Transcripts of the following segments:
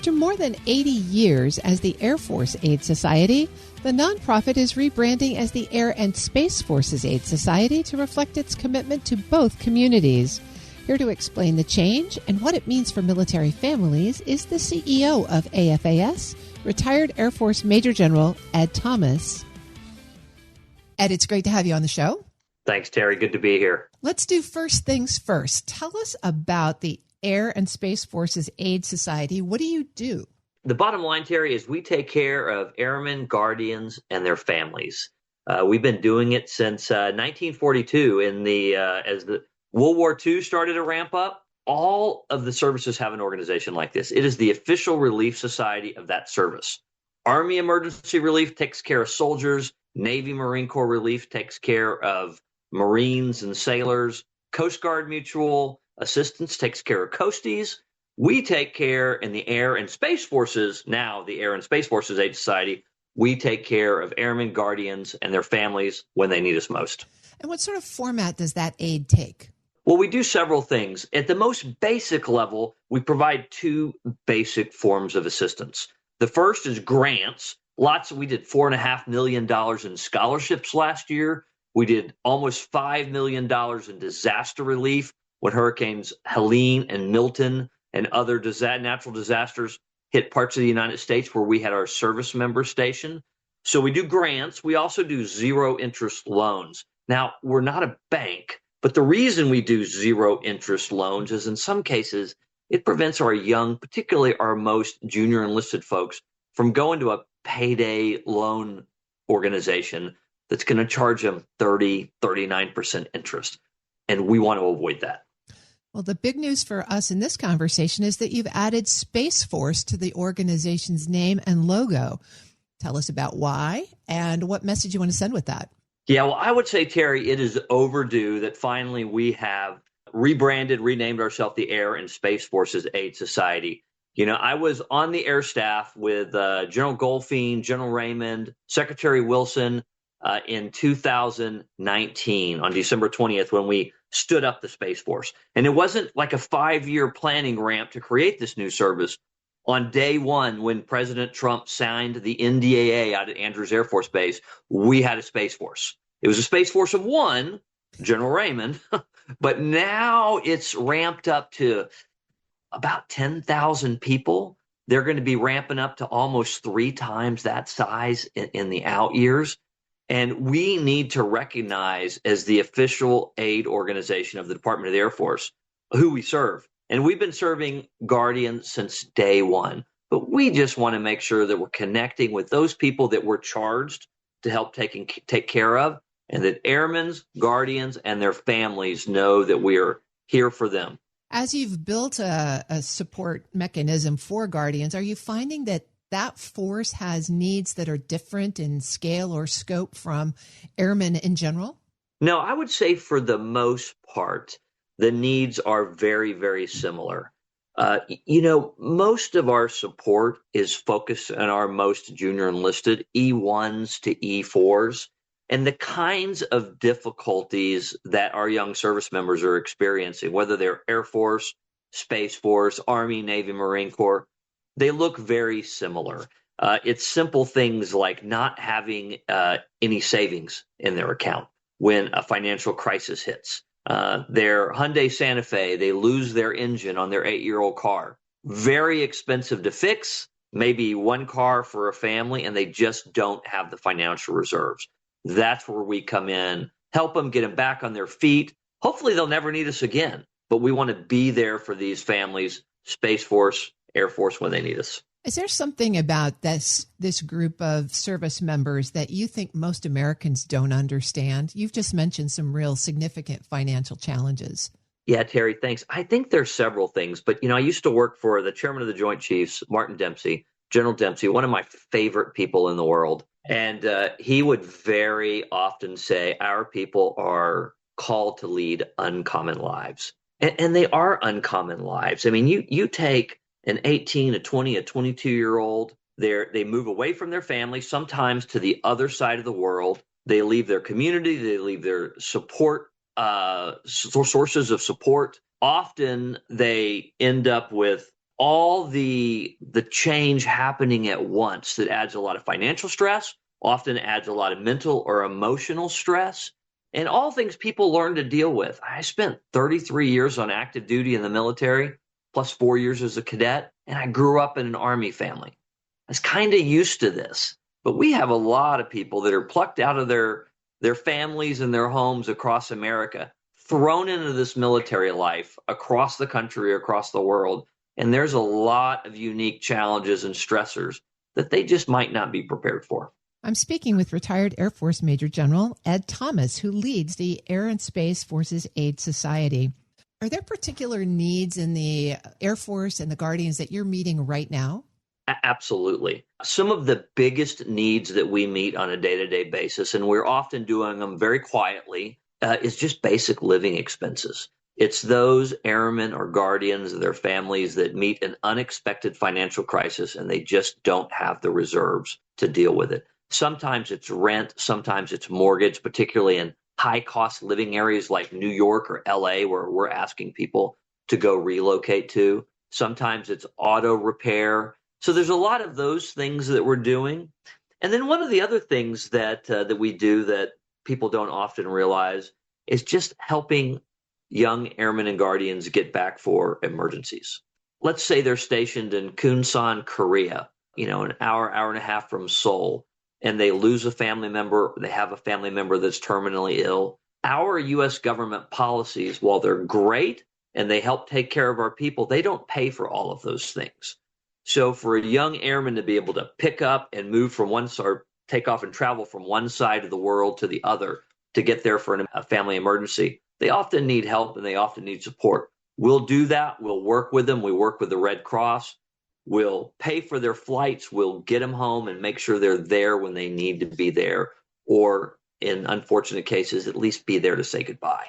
After more than 80 years as the Air Force Aid Society, the nonprofit is rebranding as the Air and Space Forces Aid Society to reflect its commitment to both communities. Here to explain the change and what it means for military families is the CEO of AFAS, retired Air Force Major General Ed Thomas. Ed, it's great to have you on the show. Thanks, Terry. Good to be here. Let's do first things first. Tell us about the Air and Space Forces Aid Society. What do you do? The bottom line, Terry, is we take care of airmen, guardians, and their families. We've been doing it since 1942. As the World War II started to ramp up, all of the services have an organization like this. It is the official relief society of that service. Army Emergency Relief takes care of soldiers. Navy Marine Corps Relief takes care of Marines and sailors. Coast Guard Mutual Assistance takes care of coasties. We take care in the Air and Space Forces, now the Air and Space Forces Aid Society, we take care of airmen, guardians, and their families when they need us most. And what sort of format does that aid take? Well, we do several things. At the most basic level, we provide two basic forms of assistance. The first is grants. We did $4.5 million in scholarships last year. We did almost $5 million in disaster relief when Hurricanes Helene and Milton and other natural disasters hit parts of the United States where we had our service members stationed. So we do grants. We also do zero interest loans. Now, we're not a bank, but the reason we do zero interest loans is in some cases, it prevents our young, particularly our most junior enlisted folks, from going to a payday loan organization that's going to charge them 30, 39% interest. And we want to avoid that. Well, the big news for us in this conversation is that you've added Space Force to the organization's name and logo. Tell us about why and what message you want to send with that. Yeah, well, I would say, Terry, it is overdue that finally we have renamed ourselves the Air and Space Forces Aid Society. You know, I was on the air staff with General Goldfein, General Raymond, Secretary Wilson in 2019 on December 20th when we stood up the Space Force. And it wasn't like a 5-year planning ramp to create this new service. On day one, when President Trump signed the NDAA out at Andrews Air Force Base, we had a Space Force. It was a Space Force of one, General Raymond, but now it's ramped up to about 10,000 people. They're going to be ramping up to almost 3 times that size in the out years. And we need to recognize as the official aid organization of the Department of the Air Force who we serve. And we've been serving Guardians since day one. But we just want to make sure that we're connecting with those people that we're charged to help take care of, and that airmen, guardians, and their families know that we are here for them. As you've built a support mechanism for Guardians, are you finding that force has needs that are different in scale or scope from airmen in general? No, I would say for the most part, the needs are very, very similar. Most of our support is focused on our most junior enlisted, E1s to E4s, and the kinds of difficulties that our young service members are experiencing, whether they're Air Force, Space Force, Army, Navy, Marine Corps, they look very similar. It's simple things like not having any savings in their account when a financial crisis hits. Their Hyundai Santa Fe, they lose their engine on their 8-year-old car. Very expensive to fix, maybe one car for a family, and they just don't have the financial reserves. That's where we come in, help them get them back on their feet. Hopefully they'll never need us again, but we want to be there for these families, Space Force, Air Force, when they need us. Is there something about this group of service members that you think most Americans don't understand? You've just mentioned some real significant financial challenges. Yeah, Terry, thanks. I think there's several things, but I used to work for the chairman of the Joint Chiefs, Martin Dempsey, General Dempsey, one of my favorite people in the world. And he would very often say, our people are called to lead uncommon lives. And they are uncommon lives. I mean, you take an 18, a 20, a 22-year-old, they move away from their family, sometimes to the other side of the world. They leave their community. They leave their support, sources of support. Often they end up with all the change happening at once that adds a lot of financial stress, often adds a lot of mental or emotional stress, and all things people learn to deal with. I spent 33 years on active duty in the military, plus 4 years as a cadet, and I grew up in an Army family. I was kind of used to this, but we have a lot of people that are plucked out of their families and their homes across America, thrown into this military life across the country, across the world. And there's a lot of unique challenges and stressors that they just might not be prepared for. I'm speaking with retired Air Force Major General Ed Thomas, who leads the Air and Space Forces Aid Society. Are there particular needs in the Air Force and the Guardians that you're meeting right now? Absolutely. Some of the biggest needs that we meet on a day-to-day basis, and we're often doing them very quietly, is just basic living expenses. It's those airmen or guardians, their families that meet an unexpected financial crisis and they just don't have the reserves to deal with it. Sometimes it's rent, sometimes it's mortgage, particularly in high-cost living areas like New York or LA, where we're asking people to go relocate to. Sometimes it's auto repair. So there's a lot of those things that we're doing. And then one of the other things that we do that people don't often realize is just helping young airmen and guardians get back for emergencies. Let's say they're stationed in Kunsan, Korea, an hour and a half from Seoul, and they lose a family member, they have a family member that's terminally ill. Our U.S. government policies, while they're great and they help take care of our people, they don't pay for all of those things. So for a young airman to be able to pick up and move from one side, or take off and travel from one side of the world to the other to get there for a family emergency, they often need help and they often need support. We'll do that. We'll work with them. We work with the Red Cross. We'll pay for their flights. We'll get them home and make sure they're there when they need to be there, or in unfortunate cases, at least be there to say goodbye.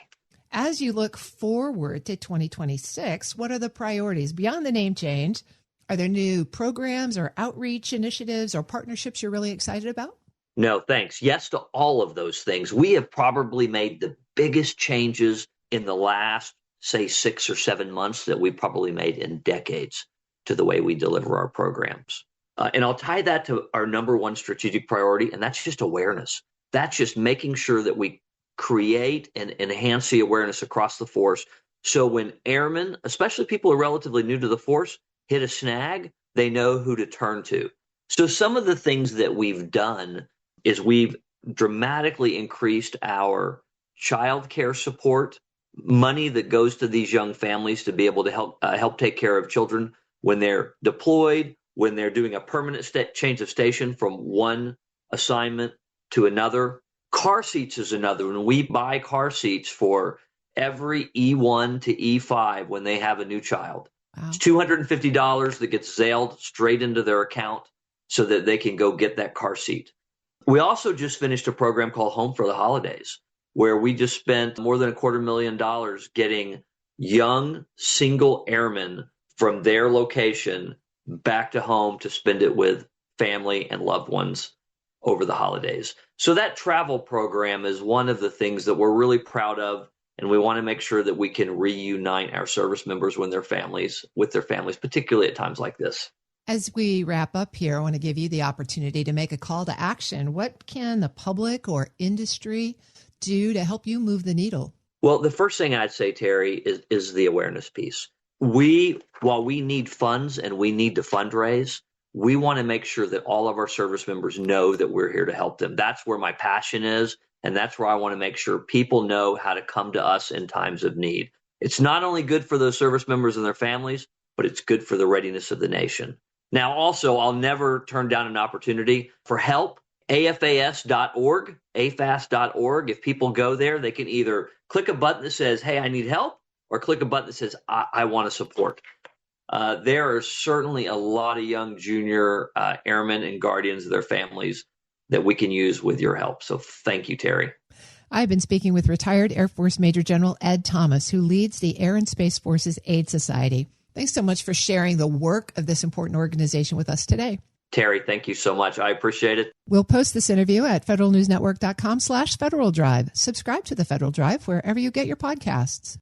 As you look forward to 2026, what are the priorities beyond the name change? Are there new programs or outreach initiatives or partnerships you're really excited about? No, thanks. Yes to all of those things. We have probably made the biggest changes in the last, say, 6 or 7 months that we've probably made in decades to the way we deliver our programs. And I'll tie that to our number one strategic priority, and that's just awareness. That's just making sure that we create and enhance the awareness across the force. So when airmen, especially people who are relatively new to the force, hit a snag, they know who to turn to. So some of the things that we've done is we've dramatically increased our child care support, money that goes to these young families to be able to help take care of children when they're deployed, when they're doing a permanent change of station from one assignment to another. Car seats is another. When we buy car seats for every E1 to E5 when they have a new child. Wow. It's $250 that gets zailed straight into their account so that they can go get that car seat. We also just finished a program called Home for the Holidays, where we just spent more than $250,000 getting young single airmen from their location back to home to spend it with family and loved ones over the holidays. So that travel program is one of the things that we're really proud of. And we want to make sure that we can reunite our service members with their families, particularly at times like this. As we wrap up here, I want to give you the opportunity to make a call to action. What can the public or industry do to help you move the needle? Well, the first thing I'd say, Terry, is the awareness piece. While we need funds and we need to fundraise, we want to make sure that all of our service members know that we're here to help them. That's where my passion is. And that's where I want to make sure people know how to come to us in times of need. It's not only good for those service members and their families, but it's good for the readiness of the nation. Now, also, I'll never turn down an opportunity for help. AFAS.org, AFAS.org. If people go there, they can either click a button that says, hey, I need help, or click a button that says, I want to support. There are certainly a lot of young junior airmen and guardians of their families that we can use with your help. So thank you, Terry. I've been speaking with retired Air Force Major General Ed Thomas, who leads the Air and Space Forces Aid Society. Thanks so much for sharing the work of this important organization with us today. Terry, thank you so much. I appreciate it. We'll post this interview at federalnewsnetwork.com/Federal Drive. Subscribe to the Federal Drive wherever you get your podcasts.